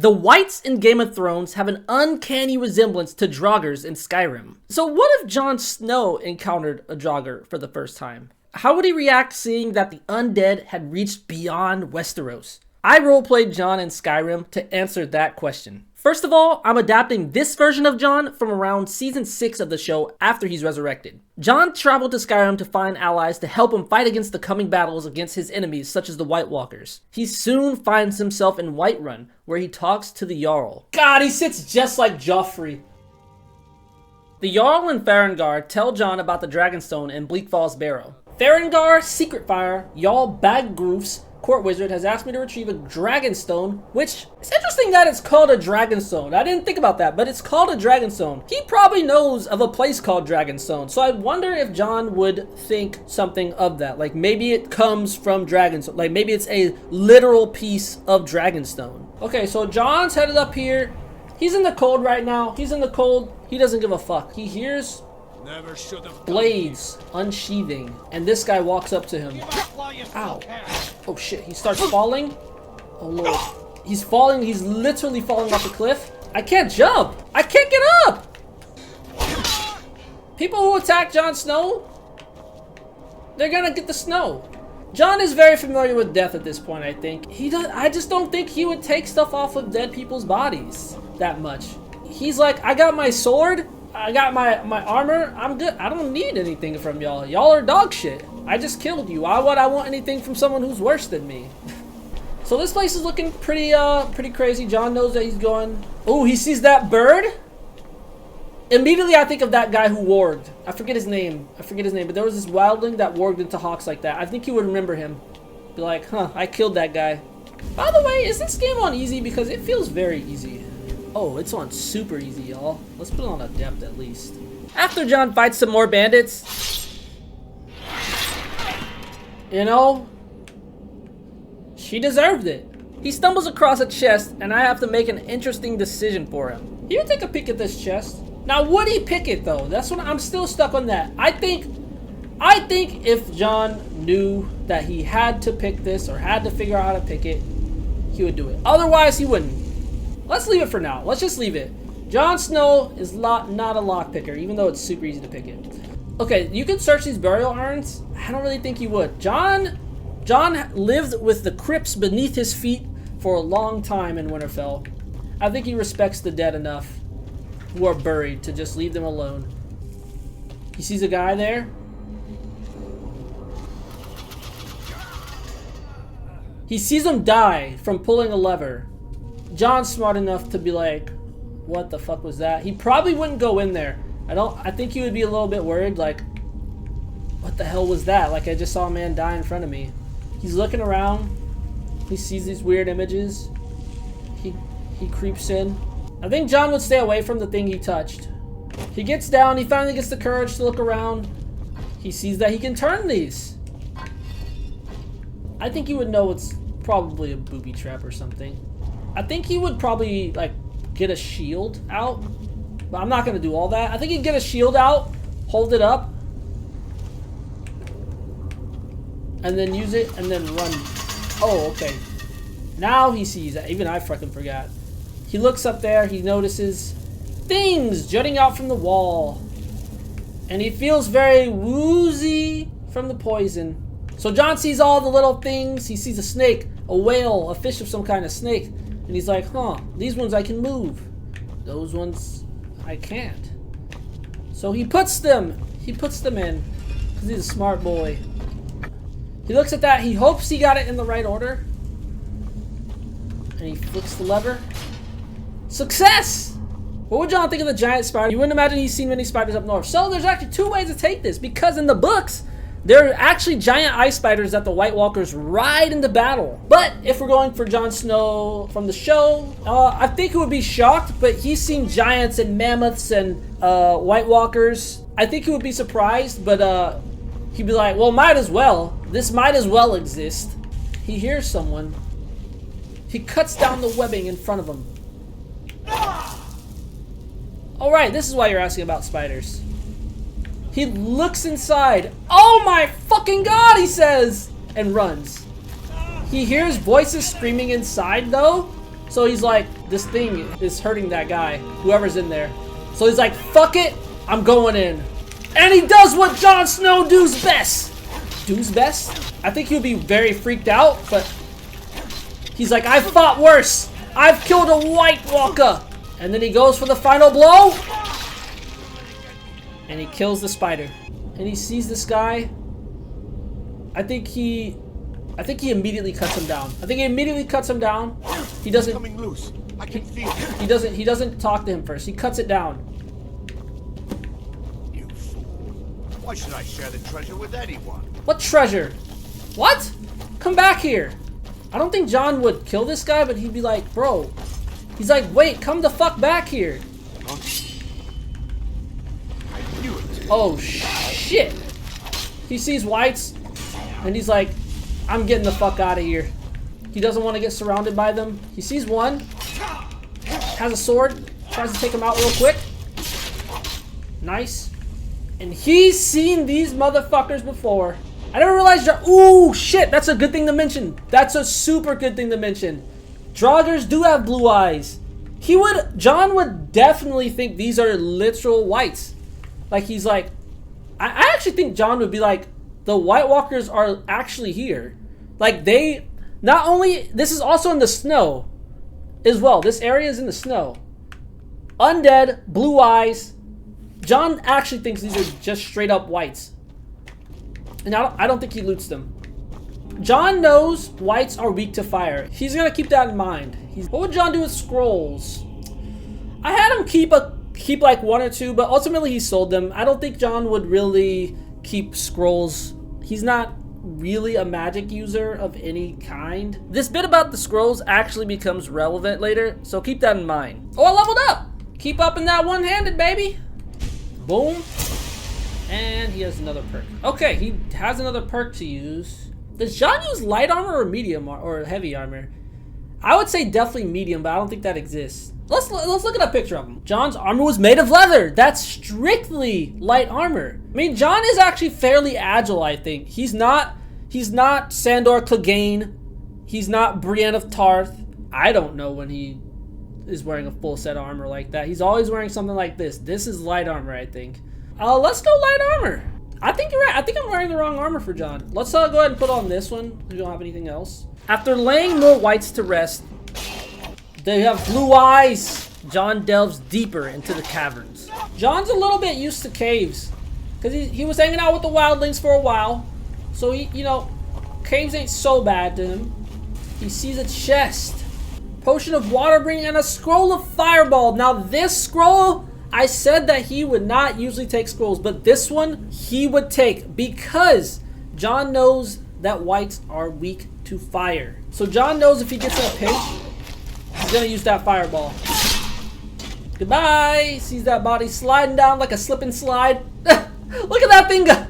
The whites in Game of Thrones have an uncanny resemblance to Draugrs in Skyrim. So what if Jon Snow encountered a Draugr for the first time? How would he react seeing that the undead had reached beyond Westeros? I roleplayed Jon in Skyrim to answer that question. First of all, I'm adapting this version of Jon from around season 6 of the show after he's resurrected. Jon traveled to Skyrim to find allies to help him fight against the coming battles against his enemies such as the White Walkers. He soon finds himself in Whiterun, where he talks to the Jarl. God, he sits just like Joffrey. The Jarl and Farengar tell Jon about the Dragonstone and Bleak Falls Barrow. Farengar, Secret Fire, Jarl Baggroof's court wizard has asked me to retrieve a Dragonstone, which it's interesting that it's called a Dragonstone. I didn't think about that, but it's called a Dragonstone. He probably knows of a place called Dragonstone, so I wonder if Jon would think something of that. Like maybe it comes from Dragonstone, like maybe it's a literal piece of Dragonstone. Okay, so Jon's headed up here. He's in the cold right now. He's in the cold. He doesn't give a fuck. He hears blades unsheathing, and this guy walks up to him. Ow. Oh shit, he starts falling. Oh lord. He's falling, he's literally falling off the cliff. I can't jump! I can't get up! People who attack Jon Snow, they're gonna get the snow. Jon is very familiar with death at this point, I think. I just don't think he would take stuff off of dead people's bodies that much. He's like, I got my sword, I got my armor, I'm good. I don't need anything from y'all. Y'all are dog shit. I just killed you. Why would I want anything from someone who's worse than me? So this place is looking pretty crazy. Jon knows that he's going. Oh, he sees that bird. Immediately I think of that guy who warged. I forget his name, but there was this wildling that warged into hawks like that. I think you would remember him. Be like, huh, I killed that guy. By the way, is this game on easy? Because it feels very easy. Oh, it's on super easy, y'all. Let's put it on adept at least. After Jon fights some more bandits, you know, she deserved it. He stumbles across a chest, and I have to make an interesting decision for him. He would take a peek at this chest. Now, would he pick it though? That's what I'm still stuck on that. I think if Jon knew that he had to pick this or had to figure out how to pick it, he would do it. Otherwise, he wouldn't. Let's leave it for now. Let's just leave it. Jon Snow is not a lock picker, even though it's super easy to pick it. Okay, you can search these burial urns. I don't really think you would. Jon lived with the crypts beneath his feet for a long time in Winterfell. I think he respects the dead enough who are buried to just leave them alone. He sees a guy there. He sees him die from pulling a lever. Jon's smart enough to be like, what the fuck was that? He probably wouldn't go in there. I think he would be a little bit worried, like, what the hell was that? Like, I just saw a man die in front of me. He's looking around. He sees these weird images. He creeps in. I think Jon would stay away from the thing he touched. He gets down. He finally gets the courage to look around. He sees that he can turn these. I think he would know it's probably a booby trap or something. I think he would probably, like, get a shield out. But I'm not going to do all that. I think he'd get a shield out, hold it up, and then use it, and then run. Oh, okay. Now he sees that. Even I fucking forgot. He looks up there. He notices things jutting out from the wall. And he feels very woozy from the poison. So Jon sees all the little things. He sees a snake, a whale, a fish of some kind of snake. And he's like, huh, these ones I can move. Those ones I can't. So he puts them in. Because he's a smart boy. He looks at that. He hopes he got it in the right order. And he flicks the lever. Success! What would Jon think of the giant spider? You wouldn't imagine he's seen many spiders up north. So there's actually two ways to take this. Because in the books, there are actually giant ice spiders that the White Walkers ride into battle. But if we're going for Jon Snow from the show, I think he would be shocked, but he's seen giants and mammoths and White Walkers. I think he would be surprised, but he'd be like, well, might as well. This might as well exist. He hears someone. He cuts down the webbing in front of him. Alright, this is why you're asking about spiders. He looks inside. Oh my fucking god, he says! And runs. He hears voices screaming inside, though. So he's like, this thing is hurting that guy, whoever's in there. So he's like, fuck it, I'm going in. And he does what Jon Snow does best. Does best? I think he'll be very freaked out, but he's like, I've fought worse. I've killed a White Walker. And then he goes for the final blow. And he kills the spider. And he sees this guy. I think he immediately cuts him down. He doesn't coming loose. I can feel it. He doesn't talk to him first. He cuts it down. You fool. Why should I share the treasure with anyone? What treasure? What? Come back here. I don't think Jon would kill this guy, but he'd be like, bro. He's like, wait, come the fuck back here. Huh? I knew it. Oh shit. He sees whites and he's like, I'm getting the fuck out of here. He doesn't want to get surrounded by them. He sees one, has a sword, tries to take him out real quick. Nice. And he's seen these motherfuckers before. I never realized. Ooh, shit. That's a good thing to mention. That's a super good thing to mention. Draugrs do have blue eyes. Jon would definitely think these are literal whites. Like, he's like, I actually think Jon would be like, the White Walkers are actually here. Like, they, not only, this is also in the snow as well. This area is in the snow. Undead, blue eyes. Jon actually thinks these are just straight up whites. And I don't think he loots them. Jon knows whites are weak to fire. He's gonna keep that in mind. What would Jon do with scrolls? I had him keep like one or two, but ultimately he sold them. I don't think Jon would really keep scrolls. He's not really a magic user of any kind. This bit about the scrolls actually becomes relevant later, so keep that in mind. Oh, I leveled up! Keep up in that one-handed, baby! Boom. And he has another perk. Okay, he has another perk to use. Does Jon use light armor or medium or heavy armor? I would say definitely medium, but I don't think that exists. Let's look at a picture of him. Jon's armor was made of leather. That's strictly light armor. I mean, Jon is actually fairly agile, I think. He's not Sandor Clegane. He's not Brienne of Tarth. I don't know when he is wearing a full set of armor like that. He's always wearing something like this. This is light armor, I think. Let's go light armor. I think you're right. I think I'm wearing the wrong armor for Jon. Let's go ahead and put on this one. We don't have anything else. After laying more whites to rest, they have blue eyes. Jon delves deeper into the caverns. Jon's a little bit used to caves because he was hanging out with the wildlings for a while. So he, you know, caves ain't so bad to him. He sees a chest, potion of water breathing, and a scroll of fireball. Now this scroll, I said that he would not usually take scrolls, but this one he would take because Jon knows that whites are weak to fire. So Jon knows if he gets in a pinch, he's gonna use that fireball. Goodbye. He sees that body sliding down like a slip and slide. Look at that thing go.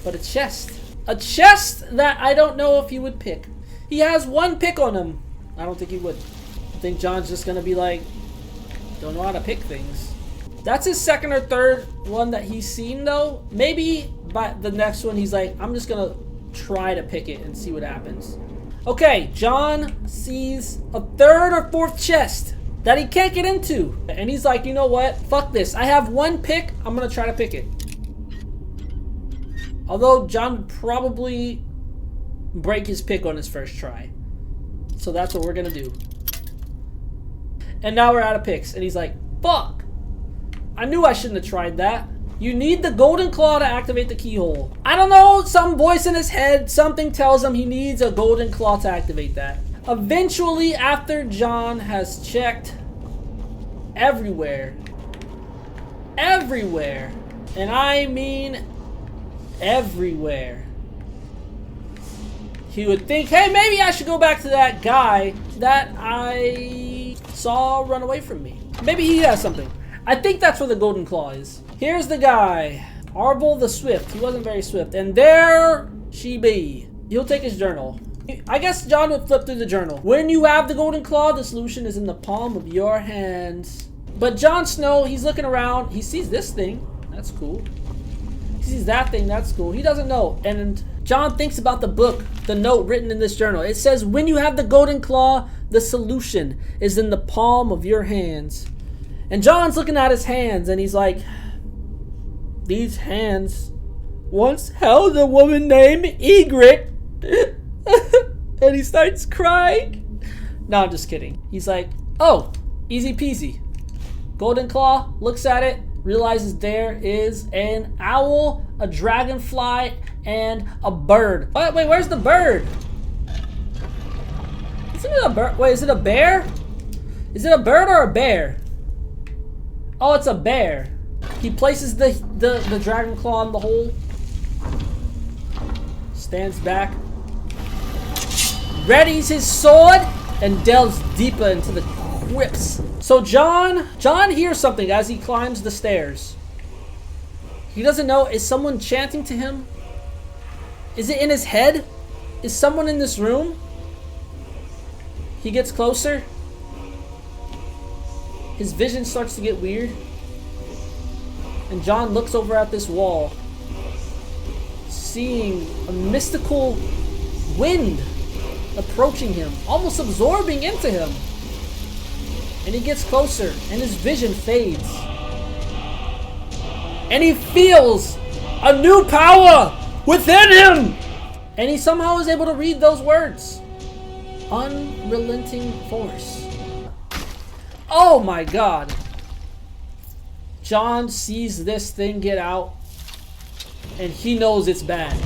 But a chest. A chest that I don't know if he would pick. He has one pick on him. I don't think he would. I think Jon's just gonna be like, don't know how to pick things. That's his second or third one that he's seen though. Maybe by the next one he's like, I'm just gonna try to pick it and see what happens. Okay, Jon sees a third or fourth chest that he can't get into. And he's like, you know what? Fuck this. I have one pick. I'm gonna try to pick it. Although Jon would probably break his pick on his first try. So that's what we're gonna do. And now we're out of picks. And he's like, fuck. I knew I shouldn't have tried that. You need the golden claw to activate the keyhole. I don't know, some voice in his head, something tells him he needs a golden claw to activate that. Eventually, after Jon has checked everywhere, and I mean everywhere, he would think, hey, maybe I should go back to that guy that I saw run away from me. Maybe he has something. I think that's where the golden claw is. Here's the guy, Arvel the Swift. He wasn't very swift. And there she be. He'll take his journal. I guess Jon would flip through the journal. When you have the golden claw, the solution is in the palm of your hands. But Jon Snow, he's looking around. He sees this thing. That's cool. He sees that thing. That's cool. He doesn't know. And Jon thinks about the book, the note written in this journal. It says, when you have the golden claw, The solution is in the palm of your hands. And Jon's looking at his hands and he's like, these hands once held a woman named Egret. And he starts crying. No, I'm just kidding. He's like, oh, easy peasy. Golden Claw looks at it, realizes there is an owl, a dragonfly, and a bird. Wait, where's the bird? Isn't it a bird? Wait, is it a bear? Is it a bird or a bear? Oh, it's a bear. He places the dragon claw in the hole. Stands back. Readies his sword and delves deeper into the crypts. So Jon hears something as he climbs the stairs. He doesn't know. Is someone chanting to him? Is it in his head? Is someone in this room? He gets closer. His vision starts to get weird. And Jon looks over at this wall, seeing a mystical wind approaching him, almost absorbing into him. And he gets closer, and his vision fades. And he feels a new power within him! And he somehow is able to read those words. Unrelenting force. Oh my god. Jon sees this thing get out, and he knows it's bad.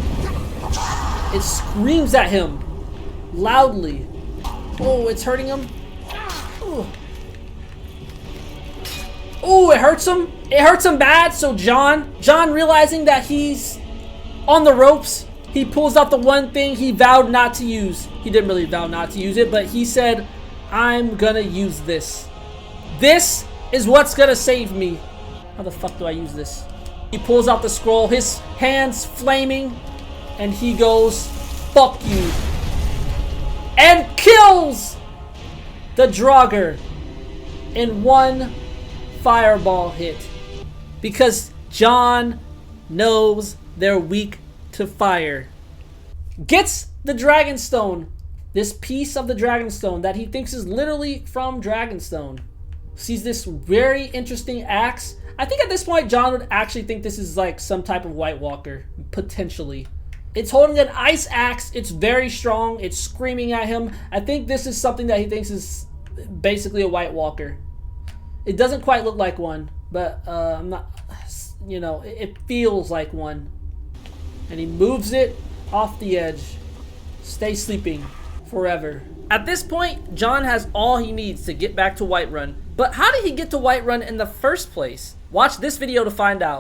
It screams at him loudly. Oh, it's hurting him. Oh, it hurts him. It hurts him bad. So Jon realizing that he's on the ropes, he pulls out the one thing he vowed not to use. He didn't really vow not to use it, but he said, I'm gonna use this. This is what's gonna save me. How the fuck do I use this? He pulls out the scroll, his hands flaming, and he goes, fuck you. And kills the Draugr in one fireball hit. Because Jon knows they're weak to fire. Gets the Dragonstone. This piece of the Dragonstone that he thinks is literally from Dragonstone. Sees this very interesting axe. I think at this point Jon would actually think this is like some type of White Walker. Potentially. It's holding an ice axe. It's very strong. It's screaming at him. I think this is something that he thinks is basically a White Walker. It doesn't quite look like one, but I'm not, you know, it feels like one. And he moves it off the edge. Stay sleeping forever. At this point, Jon has all he needs to get back to Whiterun. But how did he get to Whiterun in the first place? Watch this video to find out.